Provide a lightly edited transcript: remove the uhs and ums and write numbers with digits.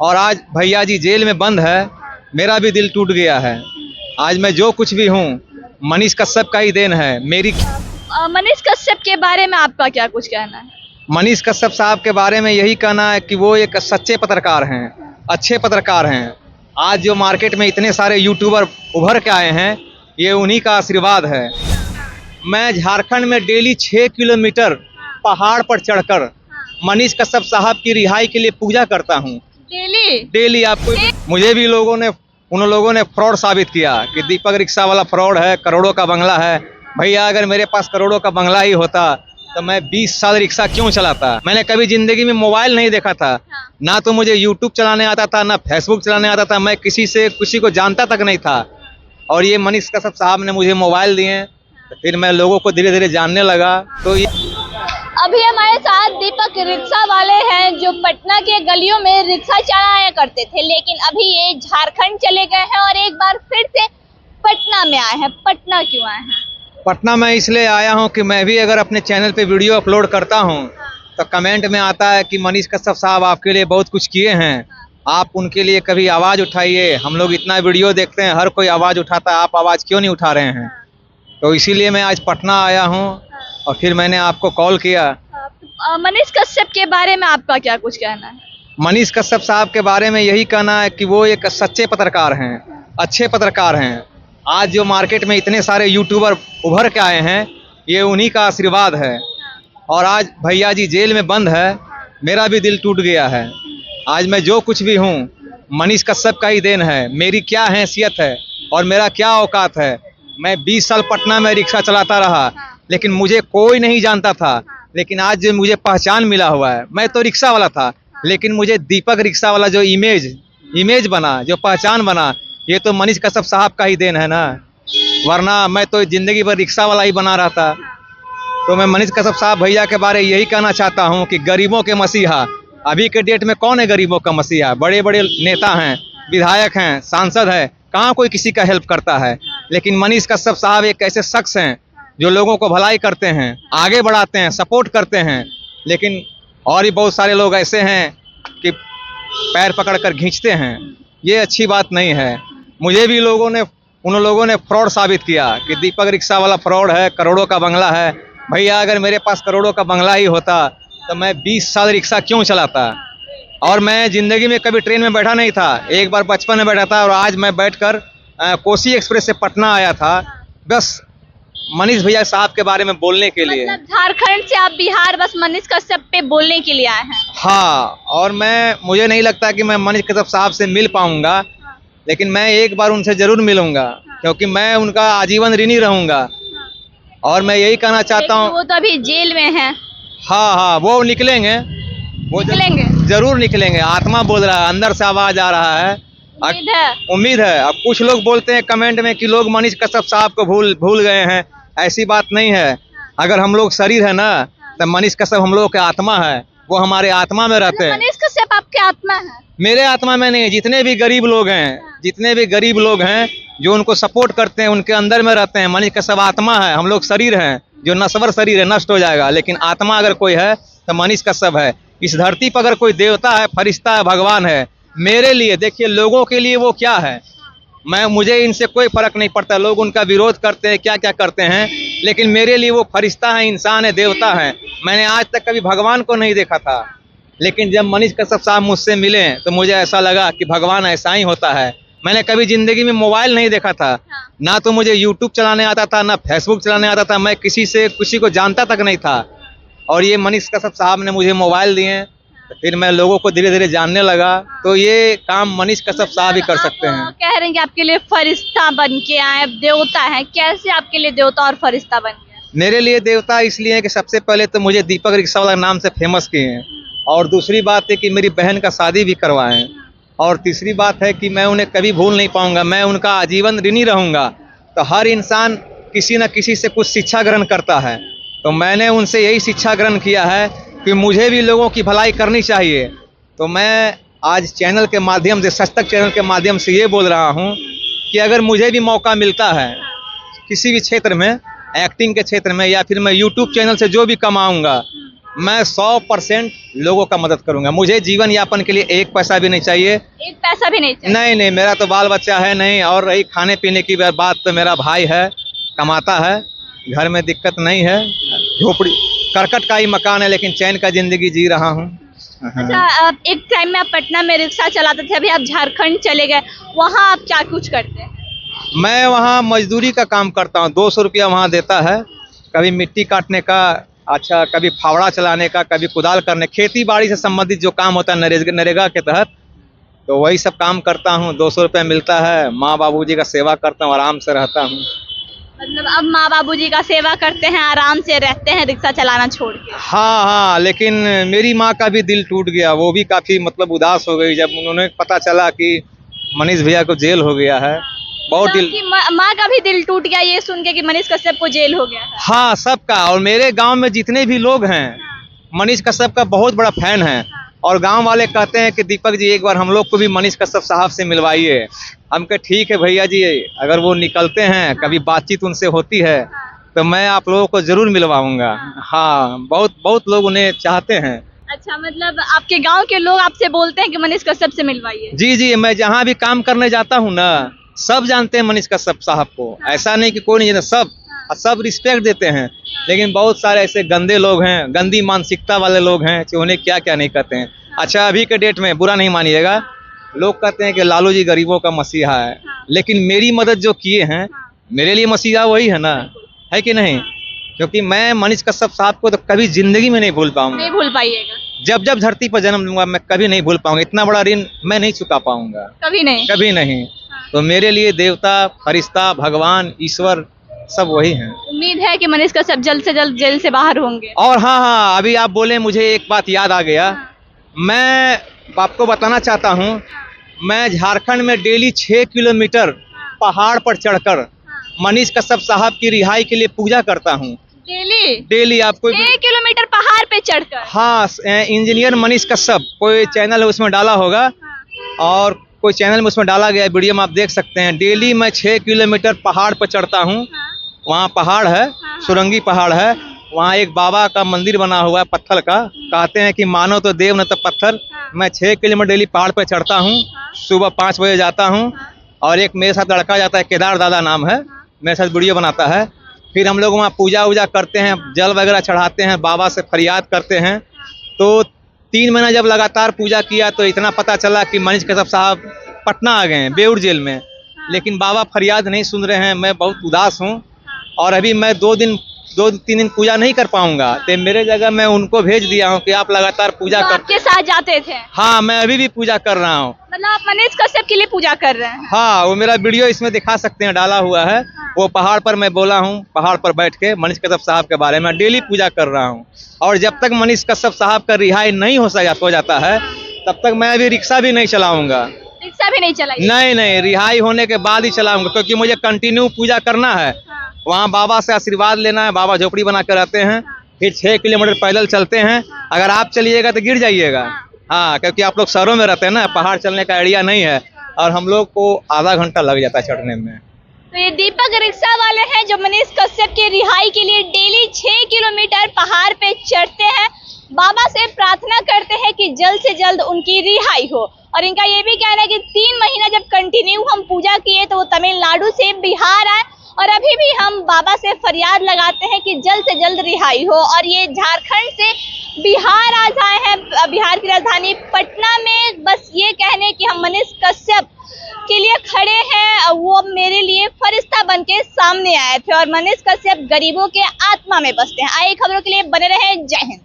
और आज भैया जी जेल में बंद है। मेरा भी दिल टूट गया है। आज मैं जो कुछ भी हूँ मनीष कश्यप का ही देन है। मेरी मनीष कश्यप के बारे में आपका क्या कुछ कहना है? मनीष कश्यप साहब के बारे में यही कहना है कि वो एक सच्चे पत्रकार हैं, अच्छे पत्रकार हैं। आज जो मार्केट में इतने सारे यूट्यूबर उभर के आए हैं, ये उन्हीं का आशीर्वाद है। मैं झारखंड में डेली 6 किलोमीटर पहाड़ पर चढ़कर मनीष कश्यप साहब की रिहाई के लिए पूजा करता हूँ। डेली आपको मुझे भी उन लोगों ने फ्रॉड साबित किया कि दीपक रिक्शा वाला फ्रॉड है, करोड़ों का बंगला है। भैया अगर मेरे पास करोड़ों का बंगला ही होता तो मैं 20 साल रिक्शा क्यों चलाता। मैंने कभी जिंदगी में मोबाइल नहीं देखा था, ना तो मुझे यूट्यूब चलाने आता था, ना फेसबुक चलाने आता था। मैं किसी को जानता तक नहीं था। और ये मनीष कश्यप साहब ने मुझे मोबाइल दिए, तो फिर मैं लोगों को धीरे धीरे जानने लगा। तो ये अभी हमारे साथ दीपक रिक्शा वाले हैं जो पटना के गलियों में रिक्शा चलाया करते थे, लेकिन अभी ये झारखंड चले गए हैं और एक बार फिर से पटना में आए हैं। पटना क्यों आए हैं? पटना में इसलिए आया हूँ कि मैं भी अगर अपने चैनल पे वीडियो अपलोड करता हूँ तो कमेंट में आता है कि मनीष कश्यप साहब आपके लिए बहुत कुछ किए हैं, आप उनके लिए कभी आवाज़ उठाइए। हम लोग इतना वीडियो देखते हैं, हर कोई आवाज़ उठाता है, आप आवाज़ क्यों नहीं उठा रहे हैं? तो इसीलिए मैं आज पटना आया हूँ और फिर मैंने आपको कॉल किया। मनीष कश्यप के बारे में आपका क्या कुछ कहना है? मनीष कश्यप साहब के बारे में यही कहना है कि वो एक सच्चे पत्रकार हैं, अच्छे पत्रकार हैं। आज जो मार्केट में इतने सारे यूट्यूबर उभर के आए हैं, ये उन्हीं का आशीर्वाद है। और आज भैया जी जेल में बंद है, मेरा भी दिल टूट गया है। आज मैं जो कुछ भी हूँ मनीष कश्यप का ही देन है। मेरी क्या हैसियत है और मेरा क्या औकात है। मैं 20 साल पटना में रिक्शा चलाता रहा, लेकिन मुझे कोई नहीं जानता था। लेकिन आज जो मुझे पहचान मिला हुआ है, मैं तो रिक्शा वाला था, लेकिन मुझे दीपक रिक्शा वाला जो इमेज बना, जो पहचान बना, ये तो मनीष कश्यप साहब का ही देन है ना। वरना मैं तो जिंदगी भर रिक्शा वाला ही बना रहा था। तो मैं मनीष कश्यप साहब भैया के बारे में यही कहना चाहता हूँ कि गरीबों के मसीहा। अभी के डेट में कौन है गरीबों का मसीहा? बड़े बड़े नेता हैं, विधायक हैं, सांसद हैं, कहाँ कोई किसी का हेल्प करता है। लेकिन मनीष कश्यप साहब एक ऐसे शख्स हैं जो लोगों को भलाई करते हैं, आगे बढ़ाते हैं, सपोर्ट करते हैं। लेकिन और भी बहुत सारे लोग ऐसे हैं कि पैर पकड़कर खींचते हैं। ये अच्छी बात नहीं है। मुझे भी उन लोगों ने फ्रॉड साबित किया कि दीपक रिक्शा वाला फ्रॉड है, करोड़ों का बंगला है। भैया अगर मेरे पास करोड़ों का बंगला ही होता तो मैं 20 साल रिक्शा क्यों चलाता। और मैं जिंदगी में कभी ट्रेन में बैठा नहीं था, एक बार बचपन में बैठा था और आज मैं बैठकर कोसी एक्सप्रेस से पटना आया था, बस मनीष भैया साहब के बारे में बोलने के लिए। मतलब झारखंड से आप बिहार बस मनीष कश्यप पे बोलने के लिए आए हैं? हाँ, और मुझे नहीं लगता कि मैं मनीष कश्यप साहब से मिल पाऊंगा, लेकिन मैं एक बार उनसे जरूर मिलूंगा, क्योंकि मैं उनका आजीवन ऋणी रहूंगा। और मैं यही कहना चाहता हूँ, वो तो अभी जेल में हैं। हाँ, वो निकलेंगे, जरूर निकलेंगे। आत्मा बोल रहा है, अंदर से आवाज आ रहा है, उम्मीद है। अब कुछ लोग बोलते हैं कमेंट में कि लोग मनीष कश्यप साहब को भूल गए हैं। ऐसी बात नहीं है। अगर हम लोग शरीर है ना, तो मनीष कश्यप हम लोगों के आत्मा है, वो हमारे आत्मा में रहते हैं। मनीष कश्यप आपके आत्मा है? मेरे आत्मा में नहीं, जितने भी गरीब लोग हैं जो उनको सपोर्ट करते हैं, उनके अंदर में रहते हैं। मनीष कश्यप आत्मा है, हम लोग शरीर हैं, जो नश्वर शरीर है, नष्ट हो जाएगा। लेकिन आत्मा अगर कोई है तो मनीष कश्यप है। इस धरती पर अगर कोई देवता है, फरिश्ता है, भगवान है, मेरे लिए देखिए, लोगों के लिए वो क्या है, मुझे इनसे कोई फर्क नहीं पड़ता। लोग उनका विरोध करते हैं, क्या क्या करते हैं, लेकिन मेरे लिए वो फरिश्ता है, इंसान है, देवता है। मैंने आज तक कभी भगवान को नहीं देखा था, लेकिन जब मनीष कश्यप साहब मुझसे मिले तो मुझे ऐसा लगा कि भगवान ऐसा ही होता है। मैंने कभी जिंदगी में मोबाइल नहीं देखा था, ना तो मुझे यूट्यूब चलाने आता था, ना फेसबुक चलाने आता था। मैं किसी को जानता तक नहीं था। और ये मनीष कश्यप साहब ने मुझे मोबाइल दिए, तो फिर मैं लोगों को धीरे धीरे जानने लगा। तो ये काम मनीष कश्यप साहब ही कर सकते हैं। कह रहे हैं कि आपके लिए फरिश्ता बन के आए, देवता है। कैसे आपके लिए देवता और फरिश्ता बन गया? मेरे लिए देवता इसलिए है कि सबसे पहले तो मुझे दीपक रिक्शा वाला नाम से फेमस किए हैं, और दूसरी बात है कि मेरी बहन का शादी भी करवाए हैं, और तीसरी बात है कि मैं उन्हें कभी भूल नहीं पाऊंगा। मैं उनका आजीवन ऋणी रहूंगा। तो हर इंसान किसी न किसी से कुछ शिक्षा ग्रहण करता है, तो मैंने उनसे यही शिक्षा ग्रहण किया है कि मुझे भी लोगों की भलाई करनी चाहिए। तो मैं आज चैनल के माध्यम से, सच तक चैनल के माध्यम से ये बोल रहा हूँ कि अगर मुझे भी मौका मिलता है किसी भी क्षेत्र में, एक्टिंग के क्षेत्र में, या फिर मैं यूट्यूब चैनल से जो भी कमाऊँगा, मैं 100% लोगों का मदद करूंगा। मुझे जीवन यापन के लिए एक पैसा भी नहीं चाहिए। एक पैसा भी नहीं चाहिए। नहीं, मेरा तो बाल बच्चा है नहीं, और रही खाने पीने की बात तो मेरा भाई है, कमाता है, घर में दिक्कत नहीं है। झोपड़ी करकट का ही मकान है, लेकिन चैन का जिंदगी जी रहा हूँ। अच्छा, एक टाइम में आप पटना में रिक्शा चलाते थे, अभी आप झारखंड चले गए, वहाँ आप क्या कुछ करते हैं? मैं वहाँ मजदूरी का काम करता हूँ। 200 रुपया वहाँ देता है, कभी मिट्टी काटने का, अच्छा कभी फावड़ा चलाने का, कभी कुदाल करने, खेती बाड़ी से संबंधित जो काम होता है नरेगा के तहत, तो वही सब काम करता हूँ। 200 रुपया मिलता है, माँ बाबूजी का सेवा करता हूँ, आराम से रहता हूँ। मतलब अब माँ बाबूजी का सेवा करते हैं, आराम से रहते हैं, रिक्शा चलाना छोड़ के। हाँ, लेकिन मेरी माँ का भी दिल टूट गया, वो भी काफी मतलब उदास हो गई जब उन्होंने पता चला कि मनीष भैया को जेल हो गया है। बहुत दिल, माँ का भी दिल टूट गया ये सुन के कि मनीष कश्यप को जेल हो गया है। हाँ, सबका। और मेरे गांव में जितने भी लोग हैं, मनीष कश्यप का बहुत बड़ा फैन है, और गांव वाले कहते हैं कि दीपक जी एक बार हम लोग को भी मनीष कश्यप साहब से मिलवाइए। हम कहे ठीक है भैया जी, अगर वो निकलते हैं, कभी बातचीत उनसे होती है तो मैं आप लोगों को जरूर मिलवाऊंगा। हाँ, बहुत लोग उन्हें चाहते हैं। अच्छा, मतलब आपके गांव के लोग आपसे बोलते हैं कि मनीष कश्यप से मिलवाइए? जी, मैं जहाँ भी काम करने जाता हूँ ना, सब जानते हैं मनीष कश्यप साहब को। ऐसा नहीं कि कोई नहीं जानता, सब रिस्पेक्ट देते हैं। लेकिन बहुत सारे ऐसे गंदे लोग हैं, गंदी मानसिकता वाले लोग हैं कि उन्हें क्या क्या नहीं कहते हैं। अच्छा, अभी के डेट में बुरा नहीं मानिएगा, लोग कहते हैं कि लालू जी गरीबों का मसीहा है, लेकिन मेरी मदद जो किए हैं, मेरे लिए मसीहा वही है ना, है कि नहीं? क्योंकि मैं मनीष कश्यप साहब को तो कभी जिंदगी में नहीं भूल पाऊंगा। नहीं भूल पाइएगा? जब धरती पर जन्म लूंगा मैं कभी नहीं भूल पाऊंगा। इतना बड़ा ऋण मैं नहीं चुका पाऊंगा, कभी नहीं। तो मेरे लिए देवता, फरिश्ता, भगवान, ईश्वर सब वही हैं। उम्मीद है कि मनीष कश्यप जल्द से जल्द जेल से बाहर होंगे। और हाँ, अभी आप बोले, मुझे एक बात याद आ गया। मैं आपको बताना चाहता हूँ, मैं झारखंड में डेली 6 किलोमीटर पहाड़ पर चढ़कर मनीष कश्यप साहब की रिहाई के लिए पूजा करता हूँ। डेली आपको 6 किलोमीटर पहाड़ पे चढ़कर? हाँ, इंजीनियर मनीष कश्यप, कोई चैनल है उसमें डाला होगा, और कोई चैनल में उसमें डाला गया वीडियो में आप देख सकते हैं। डेली मैं 6 किलोमीटर पहाड़ पर चढ़ता हूँ। वहाँ पहाड़ है, सुरंगी पहाड़ है, वहाँ एक बाबा का मंदिर बना हुआ है पत्थर का। कहते हैं कि मानो तो देव न तो पत्थर। मैं 6 किलोमीटर डेली पहाड़ पर चढ़ता हूँ। सुबह 5 बजे जाता हूँ, और एक मेरे साथ लड़का जाता है, केदार दादा नाम है, मेरे साथ वीडियो बनाता है। फिर हम लोग वहाँ पूजा वूजा करते हैं, जल वगैरह चढ़ाते हैं, बाबा से फरियाद करते हैं। तो 3 महीना जब लगातार पूजा किया तो इतना पता चला कि मनीष कश्यप साहब पटना आ गए हैं, बेउर जेल में। लेकिन बाबा फरियाद नहीं सुन रहे हैं। मैं बहुत उदास हूँ, और अभी मैं 2-3 दिन पूजा नहीं कर पाऊंगा। तो मेरे जगह मैं उनको भेज दिया हूँ कि आप लगातार पूजा तो आपके साथ जाते थे? हाँ, मैं अभी भी पूजा कर रहा हूँ। मतलब आप मनीष कश्यप के लिए पूजा कर रहे हैं? हाँ, वो मेरा वीडियो इसमें दिखा सकते हैं, डाला हुआ है। वो पहाड़ पर मैं बोला हूँ, पहाड़ पर बैठ के मनीष कश्यप साहब के बारे में डेली पूजा कर रहा हूँ। और जब तक मनीष कश्यप साहब का रिहाई नहीं हो जाता है, तब तक मैं अभी रिक्शा भी नहीं चलाऊंगा। रिक्शा भी नहीं चलाएंगे? नहीं, रिहाई होने के बाद ही चलाऊंगा, क्योंकि मुझे कंटिन्यू पूजा करना है। वहाँ बाबा से आशीर्वाद लेना है। बाबा झोपड़ी बना कर रहते हैं, फिर 6 किलोमीटर पैदल चलते हैं। अगर आप चलिएगा तो गिर जाइएगा। हाँ, क्योंकि आप लोग शहरों में रहते हैं ना, पहाड़ चलने का आइडिया नहीं है, और हम लोग को आधा घंटा लग जाता है चढ़ने में। तो ये दीपक रिक्शा वाले हैं जो मनीष कश्यप की रिहाई के लिए डेली 6 किलोमीटर पहाड़ पे चढ़ते हैं, बाबा से प्रार्थना करते हैं कि जल्द से जल्द उनकी रिहाई हो। और इनका ये भी कहना है कि 3 महीना जब कंटिन्यू हम पूजा किए तो वो तमिलनाडु से बिहार आए, और अभी भी हम बाबा से फरियाद लगाते हैं कि जल्द से जल्द रिहाई हो। और ये झारखंड से बिहार आ जाए हैं, बिहार की राजधानी पटना में, बस ये कहने कि हम मनीष कश्यप के लिए खड़े हैं, वो मेरे लिए फरिश्ता बन के सामने आए थे, और मनीष कश्यप गरीबों के आत्मा में बसते हैं। आए खबरों के लिए बने रहे। जय हिंद।